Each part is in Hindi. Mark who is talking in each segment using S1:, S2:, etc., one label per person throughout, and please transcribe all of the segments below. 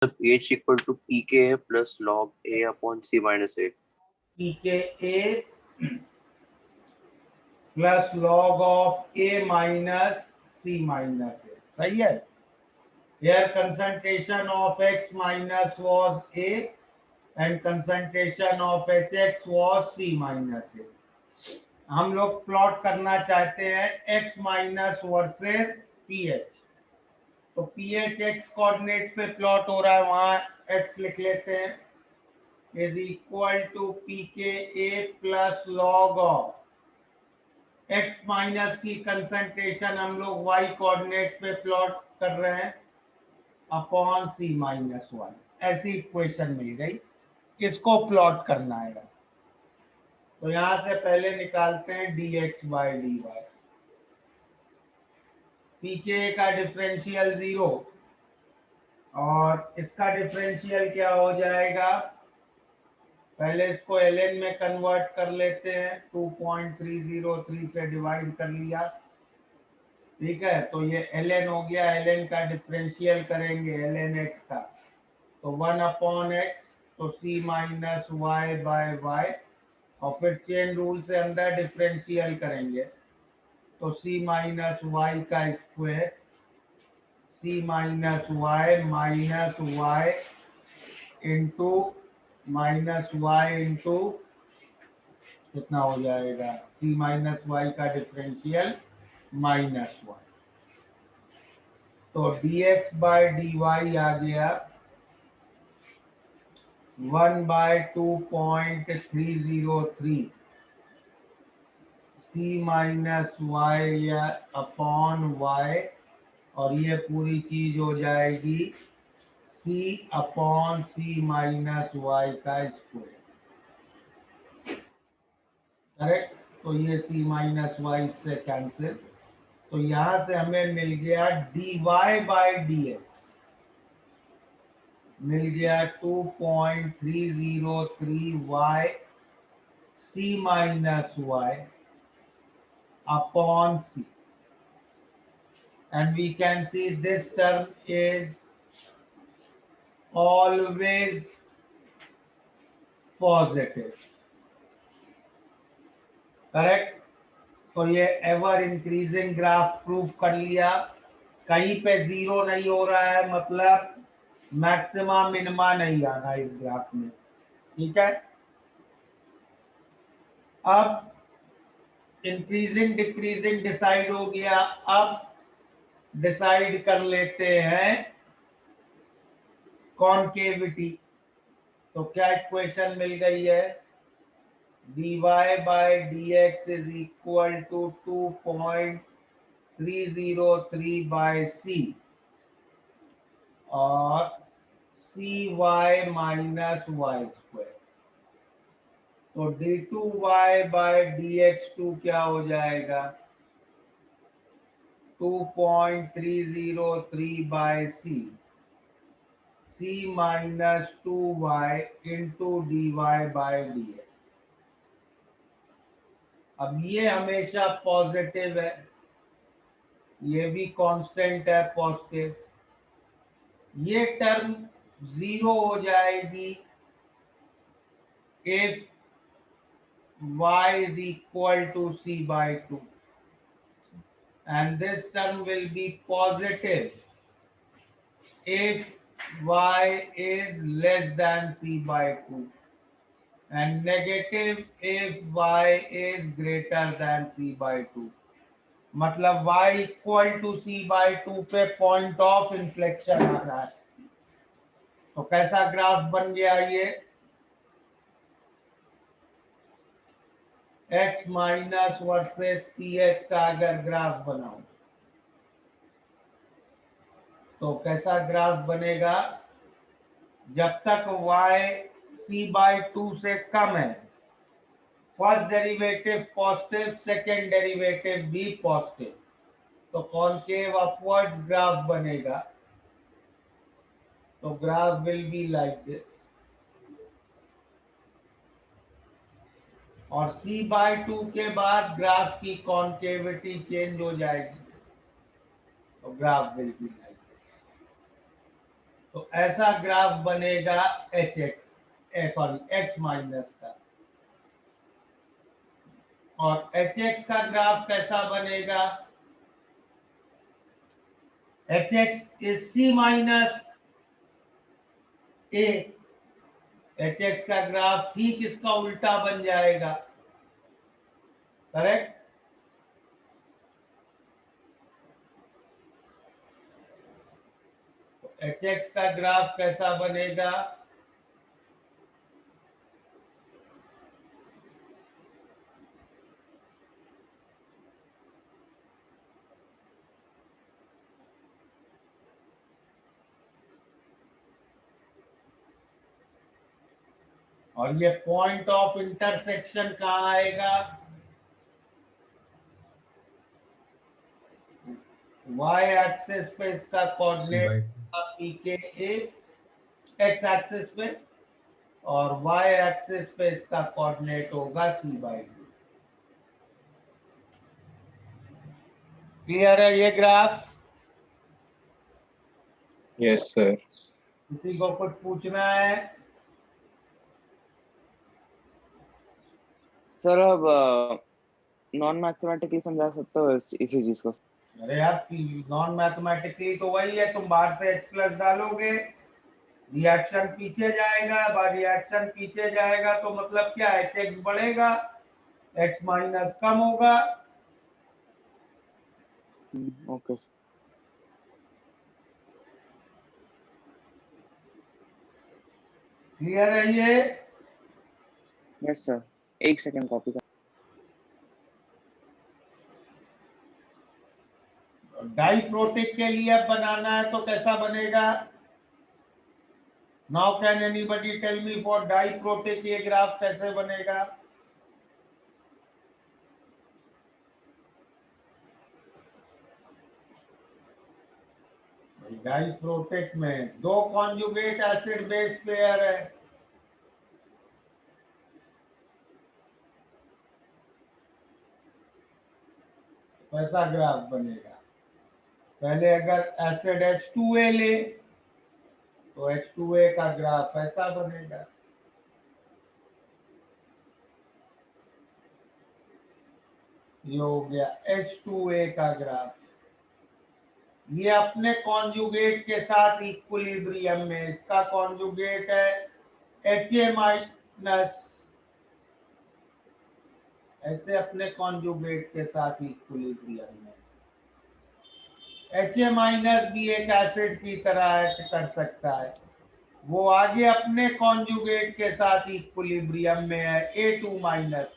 S1: the pH equal to pKa plus log A upon C minus A.
S2: pKa plus log of A minus C minus A, सही है। Here concentration of x minus was A and concentration of HX was C minus A. हम लोग प्लॉट करना चाहते हैं x माइनस वर्सेस पीएच। तो पीएच एक्स कोऑर्डिनेट पे प्लॉट हो रहा है, वहां x लिख लेते हैं, is equal to P K A plus log of x minus की कंसंट्रेशन हम लोग y कोऑर्डिनेट पे प्लॉट कर रहे हैं अपॉन सी माइनस वन। ऐसी इक्वेशन मिल गई, इसको प्लॉट करना है। तो यहां से पहले निकालते हैं dx बाय dy। पीके का डिफरेंशियल 0 और इसका डिफरेंशियल क्या हो जाएगा, पहले इसको ln में कन्वर्ट कर लेते हैं, 2.303 से डिवाइड कर लिया, ठीक है। तो ये ln हो गया, ln का डिफरेंशियल करेंगे ln x का, तो 1 अपॉन एक्स, तो c minus Y by Y, और फिर चेन रूल से अंदर डिफरेंशियल करेंगे, तो c माइनस वाई का square, c minus Y into minus Y into कितना हो जाएगा, c माइनस वाई का डिफरेंशियल माइनस वन। तो dx बाय dy आ गया 1/2.303 c minus Y upon Y, और ये पूरी चीज हो जाएगी c upon c minus Y का स्क्वायर, करेक्ट। तो ये c माइनस वाई से कैंसिल, तो यहां से हमें मिल गया dy बाय dx मिल गया 2.303 y c minus y upon c, and we can see this term is always positive, correct. तो ये एवर इंक्रीजिंग ग्राफ प्रूफ कर लिया, कहीं पे जीरो नहीं हो रहा है, मतलब मैक्सिमा मिनिमा नहीं आना इस ग्राफ में, ठीक है। अब इंक्रीजिंग डिक्रीजिंग डिसाइड हो गया, अब डिसाइड कर लेते हैं कॉनकेविटी। तो क्या इक्वेशन मिल गई है, dy by dx is equal to 2.303 by c और cy माइनस वाई स्क्वायर। तो d2y बाय dx2 क्या हो जाएगा, 2.303 by c minus 2y into dy by dx। अब ये हमेशा पॉजिटिव है, ये भी कांस्टेंट है पॉजिटिव, ये टर्म जीरो हो जाएगी if y is equal to c by 2, and this term will be positive if y is less than c by 2 and negative if y is greater than c by 2। मतलब y equal to c by 2 पे पॉइंट ऑफ इन्फ्लेक्शन आ रहा है। तो कैसा ग्राफ बन गया ये, x माइनस वर्सेस ph का अगर ग्राफ बनाऊं तो कैसा ग्राफ बनेगा, जब तक y c बाई 2 से कम है, first derivative positive, second derivative भी पॉजिटिव, तो कॉनकेव अपवर्ड्स ग्राफ बनेगा। तो graph will be like this, और c बाई 2 के बाद ग्राफ की कॉनकेविटी चेंज हो जाएगी, तो graph will be like this. तो ऐसा ग्राफ बनेगा H X, sorry X minus का। और एच एक्स का ग्राफ कैसा बनेगा? H X is C minus A. H X का ग्राफ ठीक इसका उल्टा बन जाएगा, करेक्ट? तो एच एक्स का ग्राफ कैसा बनेगा? और ये पॉइंट ऑफ इंटरसेक्शन कहाँ आएगा? y एक्सिस पे इसका कोऑर्डिनेट पी के ए, एक्स एक्सिस पे, और y एक्सिस पे इसका कोऑर्डिनेट होगा c/2। क्लियर है ये ग्राफ?
S3: Yes sir.
S2: किसी को कुछ पूछना है?
S4: सर अब नॉन मैथमेटिकली समझा सकते हो इसी चीज को?
S2: अरे यार, नॉन मैथमेटिकली तो वही है, तुम बाहर से x प्लस डालोगे, रिएक्शन पीछे जाएगा, रिएक्शन पीछे जाएगा तो मतलब क्या, एच एक्स बढ़ेगा, x माइनस कम होगा।
S4: ओके।
S2: क्लियर है ये?
S4: यस सर, एक सेकंड कॉपी कर।
S2: डाइप्रोटिक के लिए अब बनाना है तो कैसा बनेगा? Now can anybody tell me for diprotic ये ग्राफ कैसे बनेगा? डाइप्रोटिक में दो कॉन्जुगेट एसिड बेस पेयर है। कैसा ग्राफ बनेगा? पहले अगर एसिड H2A ले तो H2A का ग्राफ ऐसा बनेगा। ये हो गया H2A का ग्राफ। ये अपने कॉन्जुगेट के साथ इक्विलिब्रियम में, इसका कॉन्जुगेट है Ha माइनस, ऐसे अपने कॉन्जुगेट के साथ इक्विलिब्रियम में। Ha माइनस भी एक एसिड की तरह एक्ट कर सकता है, वो आगे अपने कॉन्जुगेट के साथ इक्विलिब्रियम में है A2 माइनस।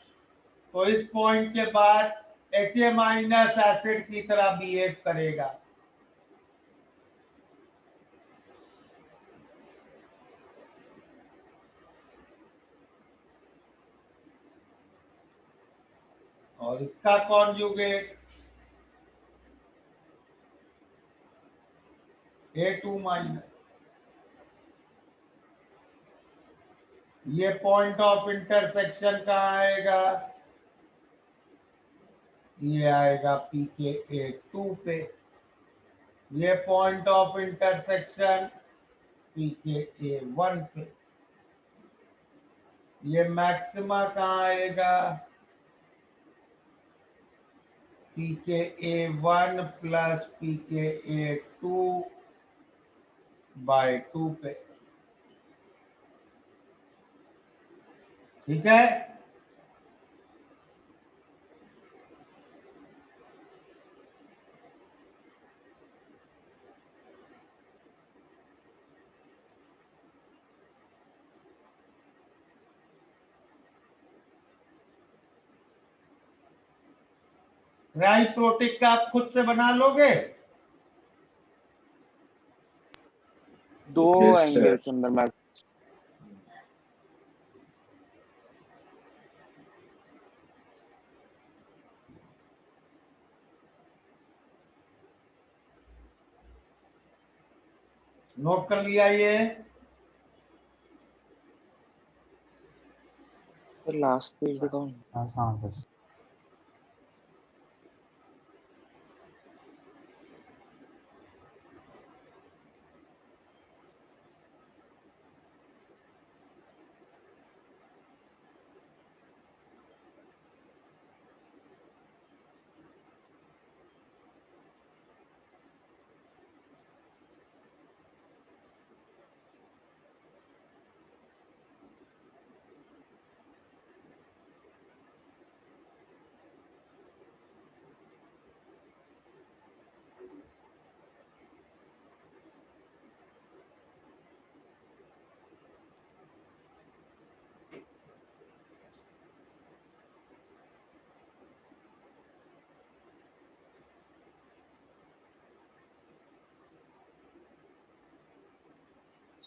S2: तो इस पॉइंट के बाद Ha माइनस एसिड की तरह बिहेव करेगा। और इसका कॉन्जुगेट A2 माइनस। ये पॉइंट ऑफ इंटरसेक्शन कहाँ आएगा? ये आएगा pKa2 पे। ये पॉइंट ऑफ इंटरसेक्शन pKa1 पे। ये मैक्सिमा कहाँ आएगा? pKa1 प्लस pKa2/2 पे। ठीक है? डाइप्रोटिक का आप खुद से बना लोगे?
S4: दो
S3: Yes, sir.
S4: एंगल्स अंदर मैं
S2: नोट कर लिया ये?
S4: सर लास्ट पेज दिखाओ।
S5: हाँ बस।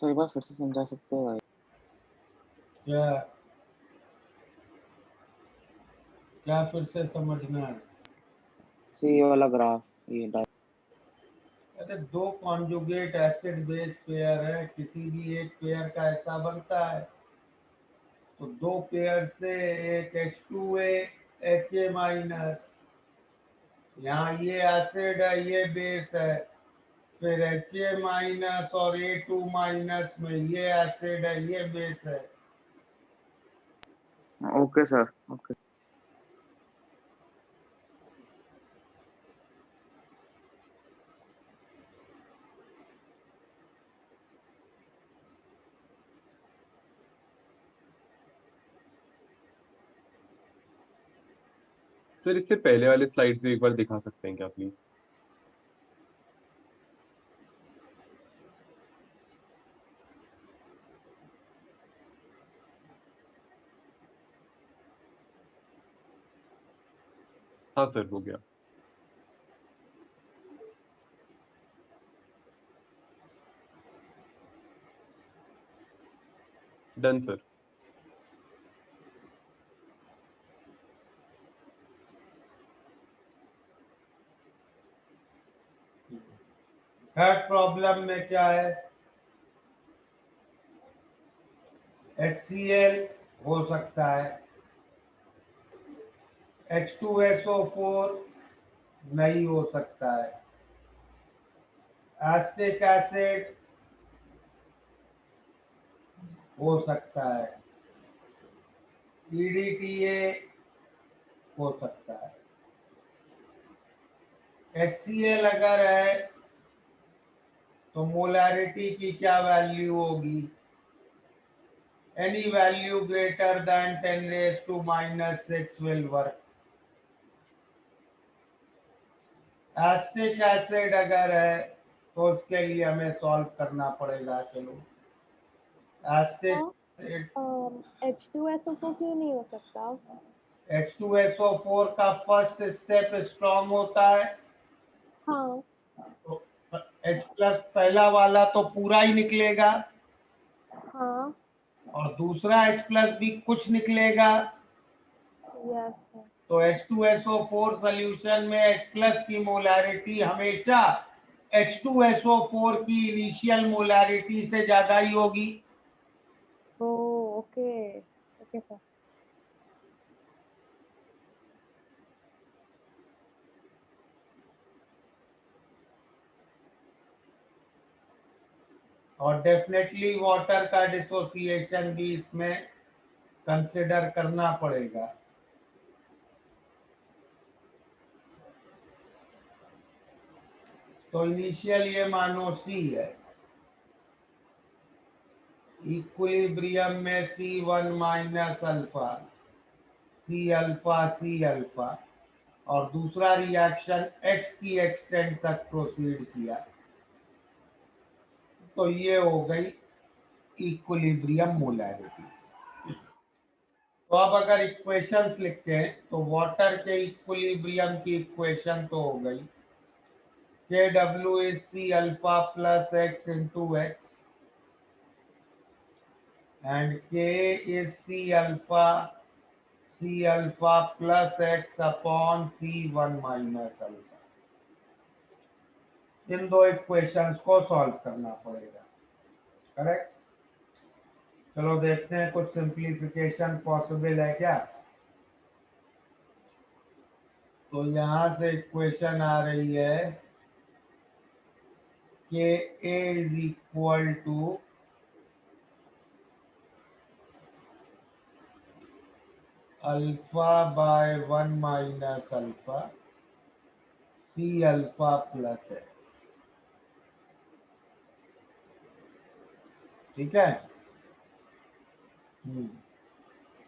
S4: सर एक बार फिर से समझा सकते हो?
S2: क्या क्या फिर से समझना है?
S4: ये वाला ग्राफ, ये
S2: अरे दो कॉन्जुगेट एसिड बेस पेयर है, किसी भी एक पेयर का ऐसा बनता है, तो दो पेयर से एक H2A HA माइनस, यहाँ ये एसिड है ये बेस है, फिर HA माइनस और A2 माइनस में ये एसिड है ये बेस है।
S4: Okay sir, okay.
S3: सर इससे पहले वाले स्लाइड्स भी एक बार दिखा सकते हैं क्या प्लीज? हाँ सर, हो गया। Done sir.
S2: थर्ड प्रॉब्लम में क्या है, HCl हो सकता है, H2SO4 नहीं हो सकता है, एसिटिक एसिड हो सकता है, EDTA हो सकता है। HCl अगर है तो मोलैरिटी की क्या वैल्यू होगी? Any value greater than 10⁻⁻⁶ will work. Acetic acid अगर है तो उसके लिए हमें सॉल्व करना पड़ेगा। चलो एसिटिक
S5: H2SO4 क्यों नहीं हो सकता?
S2: H2SO4 का फर्स्ट स्टेप स्ट्रॉन्ग होता है,
S5: हाँ,
S2: तो H प्लस पहला वाला तो पूरा ही निकलेगा
S5: हाँ,
S2: और दूसरा H प्लस भी कुछ निकलेगा,
S5: यस
S2: तो H2SO4 सॉल्यूशन में H प्लस की मोलैरिटी हमेशा H2SO4 की इनिशियल मोलैरिटी से ज्यादा ही होगी।
S5: ओ ओके ओके सर।
S2: और डेफिनेटली वाटर का डिसोसिएशन भी इसमें कंसिडर करना पड़ेगा। तो इनिशियल ये मानो C है, इक्विलिब्रियम में C1 minus alpha, C alpha, और दूसरा रिएक्शन X की एक्सटेंट तक प्रोसीड किया, तो ये हो गई इक्विलिब्रियम मोलैरिटी। तो अब अगर इक्वेशंस लिखते हैं तो वाटर के इक्विलिब्रियम की इक्वेशन तो हो गई KW is C alpha plus X into X and K is C alpha plus X upon C1 minus alpha। इन दो इक्वेशंस को सॉल्व करना पड़ेगा, करेक्ट। चलो देखते हैं कुछ सिंप्लीफिकेशन पॉसिबल है क्या। तो यहां से इक्वेशन आ रही है कि A is equal to alpha by 1 minus alpha C alpha plus X, ठीक है।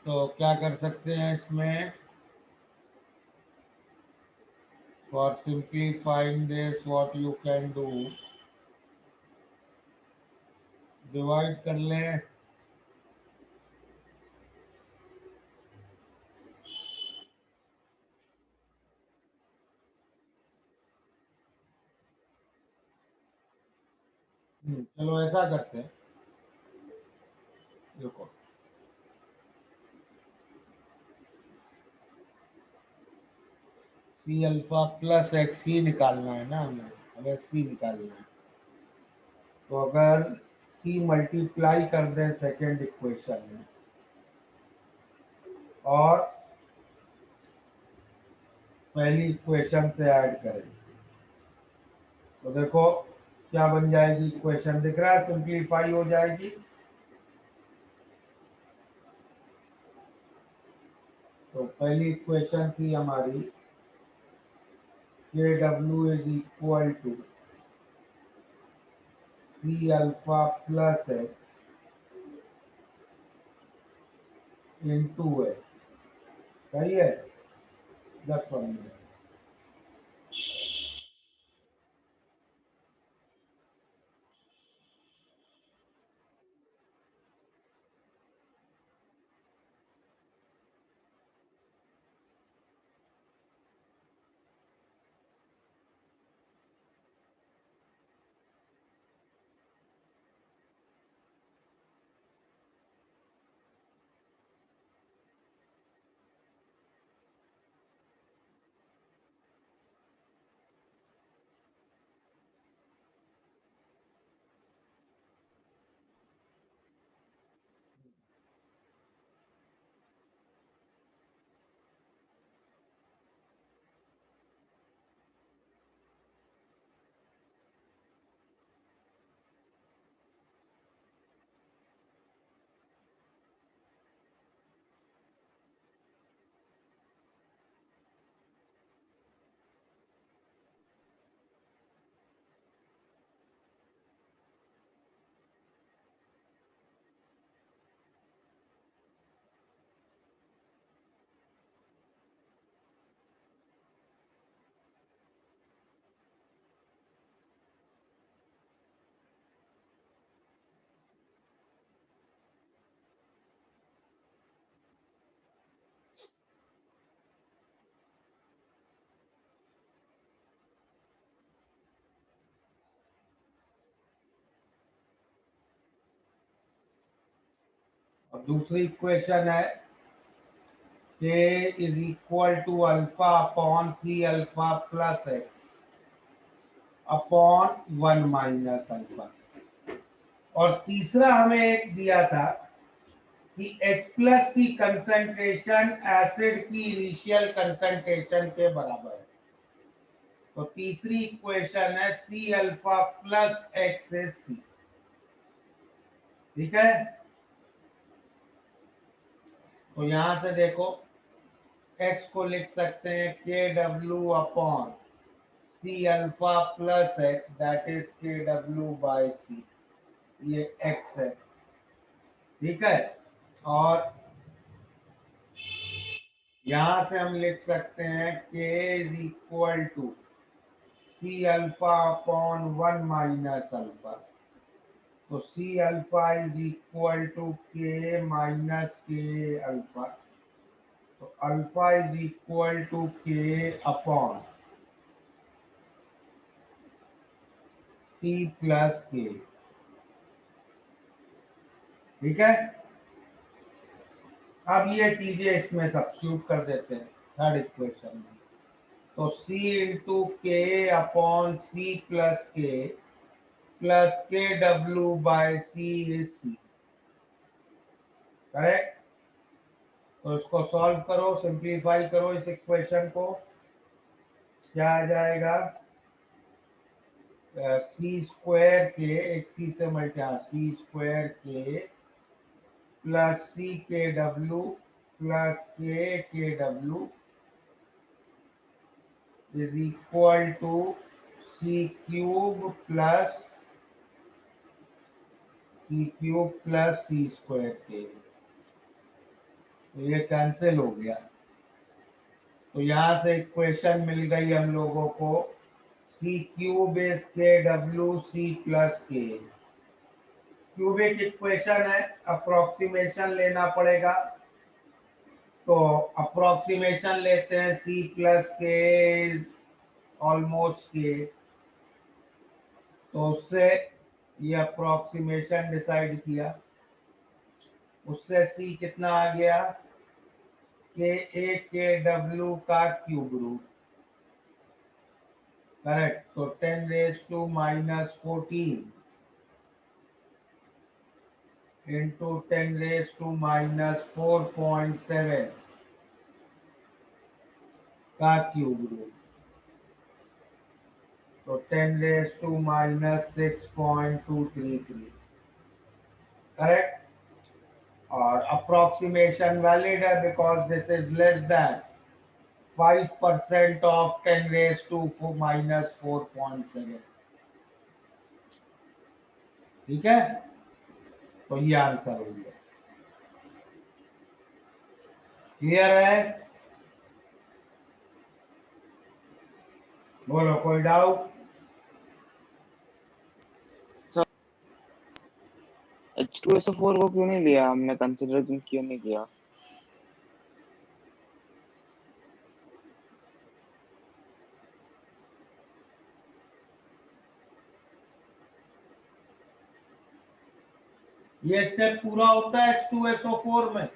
S2: तो क्या कर सकते हैं इसमें, for simplifying this what you can do, divide कर लें। चलो ऐसा करते हैं, रुको, सी अल्फा प्लस एक्स ही निकालना है ना हमें, हमें सी निकालना है। तो अगर सी मल्टीप्लाई कर दें सेकेंड इक्वेशन में और पहली इक्वेशन से ऐड करें, तो देखो क्या बन जाएगी इक्वेशन, दिख रहा है, सिंप्लीफाई हो जाएगी। तो पहली इक्वेशन थी हमारी K W is equal to C alpha plus X into X, सही है। जस्ट वन मिनट, और दूसरी इक्वेशन है K is equal to alpha upon C alpha plus X upon one minus alpha. और तीसरा हमें एक दिया था कि H प्लस की कंसंट्रेशन एसिड की इनिशियल कंसंट्रेशन के बराबर है। तो तीसरी इक्वेशन है C alpha plus X is C, ठीक है। तो यहां से देखो x को लिख सकते हैं K W upon C alpha plus X, that is K W by C, ये x है, ठीक है। और यहां से हम लिख सकते हैं K is equal to C alpha upon one minus alpha. तो C alpha is equal to K minus K alpha. तो alpha is equal to K upon C plus K, ठीक है। अब ये चीजें इसमें सब्स्टिट्यूट कर देते हैं थर्ड इक्वेशन में। तो C into K upon C plus K W by C is C, correct. तो इसको सॉल्व करो, सिंप्लीफाई करो इस इक्वेशन को, क्या आ जाएगा, सी स्क्वायर के, एक सी से multiply, C square K plus C K W plus K W is equal to C cube plus C square K. तो ये कैंसिल हो गया। तो यहां से इक्वेशन मिल गई हम लोगों को, सी cube is K W C plus के। क्यूबिक इक्वेशन है, अप्रोक्सीमेशन लेना पड़ेगा। तो अप्रोक्सीमेशन लेते हैं, सी प्लस के इज ऑलमोस्ट के, तो उससे ये अप्रोक्सीमेशन डिसाइड किया। उससे सी कितना आ गया, के ए के डब्ल्यू का क्यूब रूट, करेक्ट। तो 10 raise to minus 14 into 10 raise to minus 4.7 का क्यूब रूट, तो 10 रेज टू माइनस 6.233, करेक्ट। और अप्रोक्सीमेशन वैलिड है because this is less than 5% of 10 raise to minus 4.7, ठीक है। तो ये आंसर हो गया, क्लियर है? बोलो, कोई डाउट?
S4: H2SO4 को क्यों नहीं लिया हमने, कंसिडर क्यों नहीं किया?
S2: ये स्टेप पूरा होता है H2SO4 में।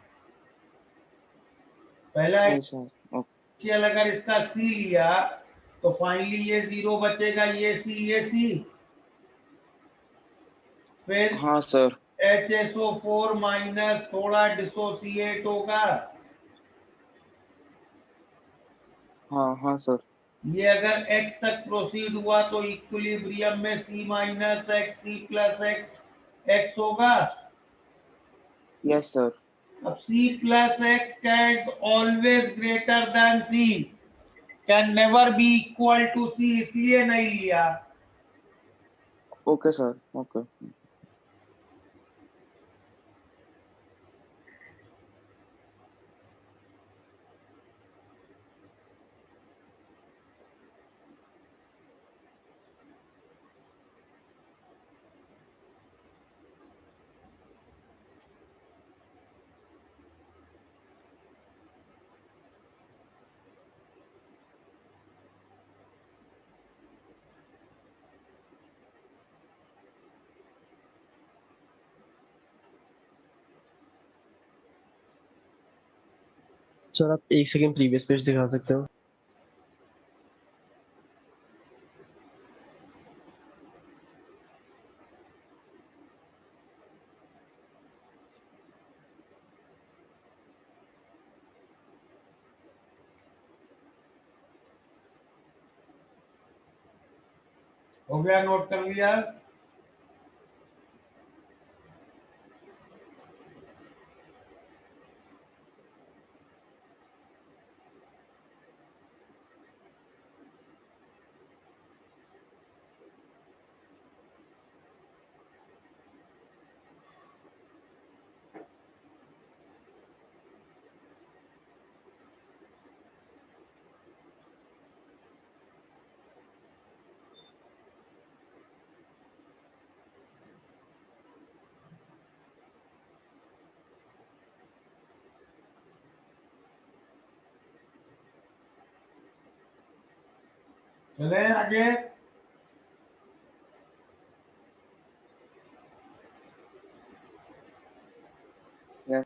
S2: पहला
S4: नहीं सर, ओके।
S2: एक्सियल अगर इसका सी लिया तो फाइनली ये जीरो बचेगा, ये सी, फिर
S4: हाँ सर।
S2: HSO4 माइनस थोड़ा डिसोसिएट होगा,
S4: हाँ हाँ सर।
S2: ये अगर x तक प्रोसीड हुआ तो इक्विलिब्रियम में C minus X C plus X X होगा।
S4: Yes sir.
S2: अब C plus X can always greater than C, can never be equal to C, इसलिए नहीं लिया।
S4: Okay sir, okay.
S6: सर आप एक सेकंड प्रीवियस पेज दिखा सकते हो?
S2: हो गया, नोट कर लिया? चले आगे।
S4: यस।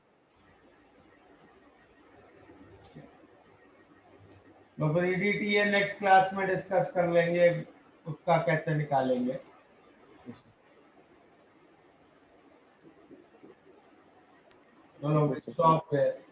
S2: तो फिर EDTA नेक्स्ट क्लास में डिस्कस कर लेंगे, उसका कैसे निकालेंगे। चलो
S4: ओके सर।
S2: स्टॉप है।